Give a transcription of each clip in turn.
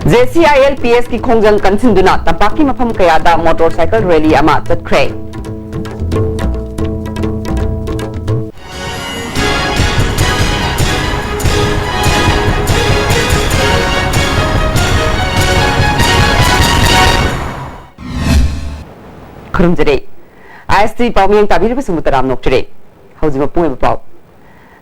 JCILPS की खोंजंग कंसिंदुना तंपाकी मफम कयादा motorcycle rally अमा चतख्रे खुरुमजरे ISTV पाउमियंग ताबिरबा समुतराम नोक्चरे हौजिमा पुंगे पाउ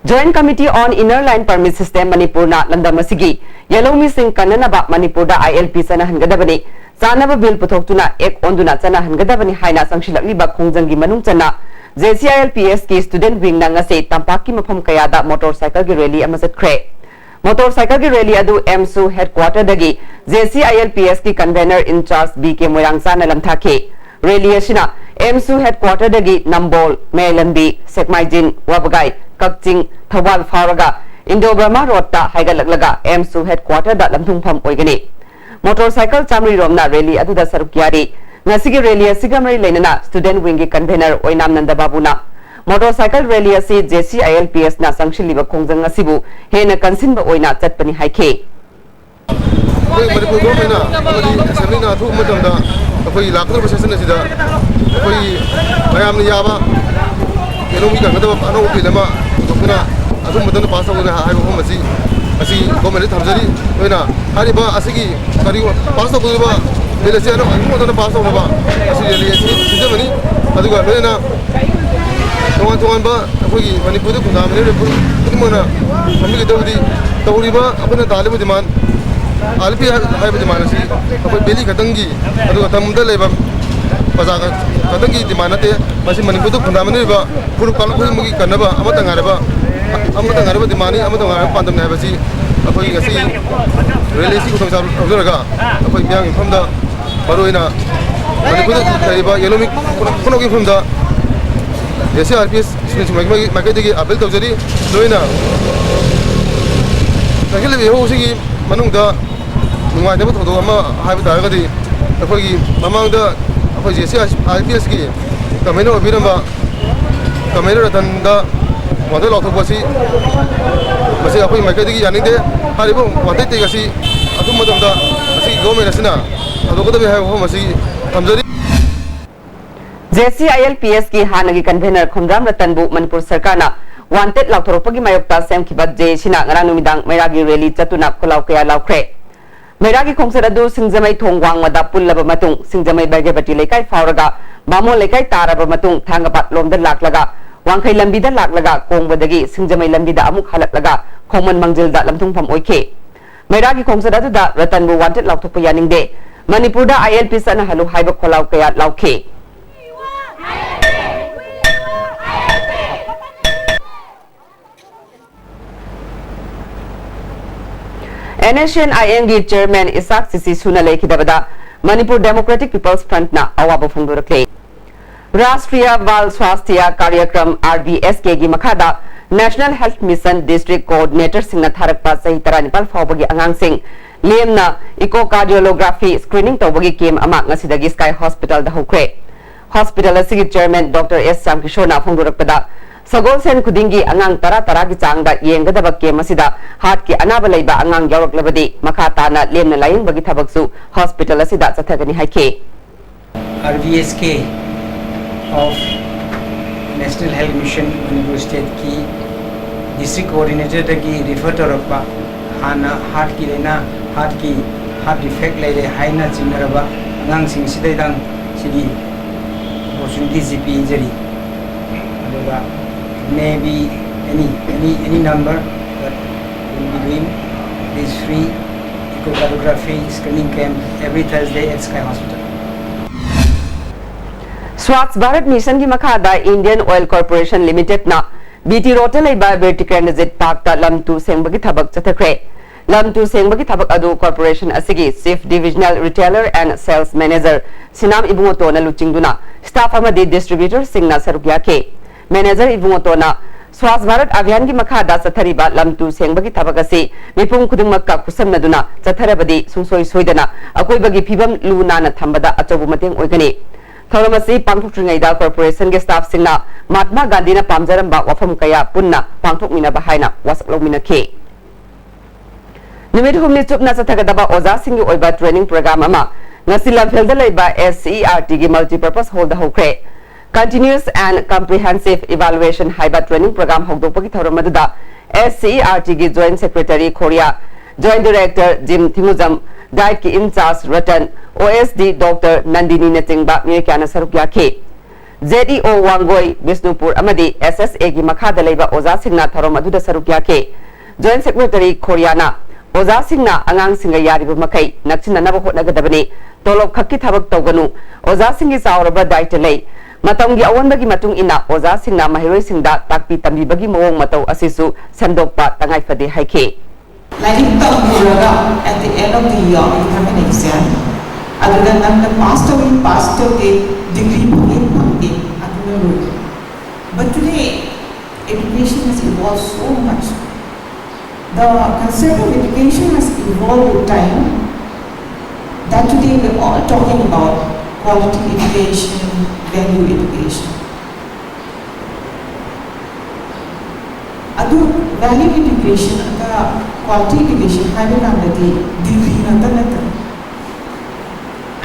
Joint Committee on Inner Line Permit System Manipur na landam asigi Yalomi Singh Kananaba Manipur da ILP sana hangadabani Sanaba Bill Putoktuna Ek Onduna Sana hangadabani Haina Sangshilakliba Kongjangi Manung Chana JCILPS ki student wing na ngase Tampaki Mapam Kayada motorcycle gi rally amasat kre motorcycle gi rally adu MSU headquarter dagi JCILPS ki convener in charge BK Moirangsa na lamthake rally asina MSU headquarter dagi Nambol Melambi Sekmaijin Wabagai Kakching Thawal Faraga Indo Burma Road ta haigalaglaga MSU headquarter da lamthungpham oigani motorcycle chamri romna rally adu da sarukyari ngasigi rally asigamari leinana student wing gi convener oinam nanda babuna motorcycle rally asi JCILPS na sangshiliba khongjang asibu hena kansinba oina chatpani haike Manipur government na assembly na thu matamda akoi lakdar session asida akoi mayam ni yaba economy ka ngada ano pilama tokuna adu madan pass awna ha ho masi asi government thamjari oina hari ba asigi kari pass awna elasi ano anu madan pass awna ba asi elasi sijamani adu ga loina tongan ba akoi Manipur da kunam ne pudimana family dawdi tawriba apna talibu demand alpi hai demand asi akoi beli khatangi adu tamda leba Pazaga katangi di mana te masih Manipur tu fundamental ba puru kalau pun mungkin karena ba amat tengah ba di mana amat tengah pandang naik basi apa yang kasi relasi kusang saru abdul raga apa yang infam da baru ina Manipur tu dari ba yellow mik kono infam da JCILPS cuma makai degi abel tau jadi lo ina sakit lebih ho sih manung da nungai dapat foto ama hai betul raga di apa yang mamang da JCILPS ki kamera obiramba kamera tanda model autobusi masih apa yang mereka digi yani de hari bu model tiga si aku macam dah masih government asina aku tu biar aku masih hamzari JCILPS ki hanagi convener Khomram Ratanbu Manipur Sarkar na wanted lauthorpagi mayokta sem kibat je sina ngarang numidang meragi rally chatuna kholau kaya laukre Meragi Kongsaradu Singjamai Thongwang Mada Pullaba Matung Singjamai Bagabati Lekai Fauraga Bamo Lekai Taraba Matung Thangapat Lomda Laklaga Wangkai Lambida Laklaga Kongbadagi Singjamai Lambida Amuk Halaklaga Kongman Mangjilda Lamtungpham Oike Meragi Kongsaradu da Ratanbu wanted Lauktopa Yaningde Manipur da ILP sana halu haiba kholau kaya lauke NSN ING Chairman Isak Sisi Sunalai Kidabada Manipur Democratic People's Front na awaba phongdurakle Rashtriya Bal Swasthya Karyakram RBSK gi makhada National Health Mission District Coordinator singna tharakpa sahi taranipal fawbagi angang sing lemna echocardiography screening tawbagi kem ama ngasidagi Sky Hospital da hokre Hospital asigi Chairman Dr. S Samkishore na phongdurakpada Sagol sen kudingi angang tara ki changda yengadaba ke masida heart ki anaba leiba angang yawrak labadi makata na lemna laying bagi thabaksu hospital asida chathagani haike RVSK of National Health Mission Manipur State ki district coordinator ki refer to rakpa hana heart ki lena heart defect leile haina chinaraba angang sing sidai dang sigi opportunity GP injury aduga maybe any number that will be doing this free echocardiography screening camp every Thursday at Sky Hospital. Swats Bharat Mission ki makhada Indian Oil Corporation Limited na BT Road leiba vertical transit park ta lamtu sengbagi thabak chathakre lamtu sengbagi thabak adu corporation asigi chief divisional retailer and sales manager Sinam Ibungoto na luchingduna staff amadi distributor singna sarukya ke Manager Ibungotona Swas Bharat Abhiyan ki makhada chathariba lamtu sengbagi thabakasi mipum khudingmakka kusamnaduna chatharabadi sungsoi soidana akoibagi phibam luna na thambada achobu mateng oigani thoramasi pangthokringaida corporation ge staff singna Mahatma Gandhi na pamjaramba wafam kaya punna pangthokmina bahaina wasaklomina ke नुमित हुमनी चुपना चथगदबा ओजा सिंगी ओइबा training programme अमा ngasi lamphel da leiba SCERT gi multipurpose hall da hokre continuous and comprehensive evaluation haiba training program hokdokpa gi thoram aduda SCERT gi joint secretary Korea joint director Jim Thinguzam diet ki in charge Ratan OSD Dr Nandini Natingba Mirkana Sarukya ke ZEO Wangoi Bisnupur amadi SSA gi makha da leiba oza singna thoram aduda Sarukya ke joint secretary Korea na oza singna angang singa yaribu makai nakchina naba hotnagadabani tolop khakki thabak tawganu oza singi sauraba diet lei matamgi awanbagi matung ina oza singna mahiroi singda takpi tambi bagi mawong mataw asisu sandokpa tangai phade haike like tamuraga at the end of the year you have an exam other than the pastor ke degree pake but today education has evolved so much. The concept of education has evolved with time. That today we're all talking about quality education, value education. Adu value education and quality education having under the degree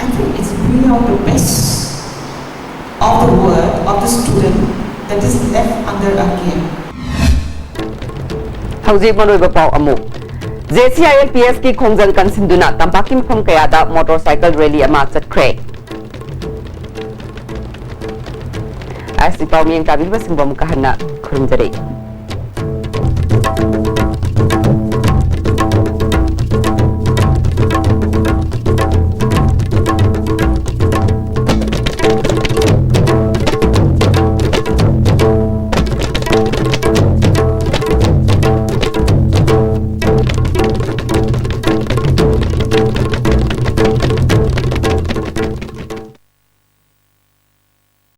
I think it's bringing out the best of the world of the student that is left under our care. Hauji Manoiba Pau Amu JCILPS ki khongjal kansinduna tampaki mpham kayada motorcycle rally ama chatkre Asi Pau Miyang Kabil Basingba Mukahana Khurumjare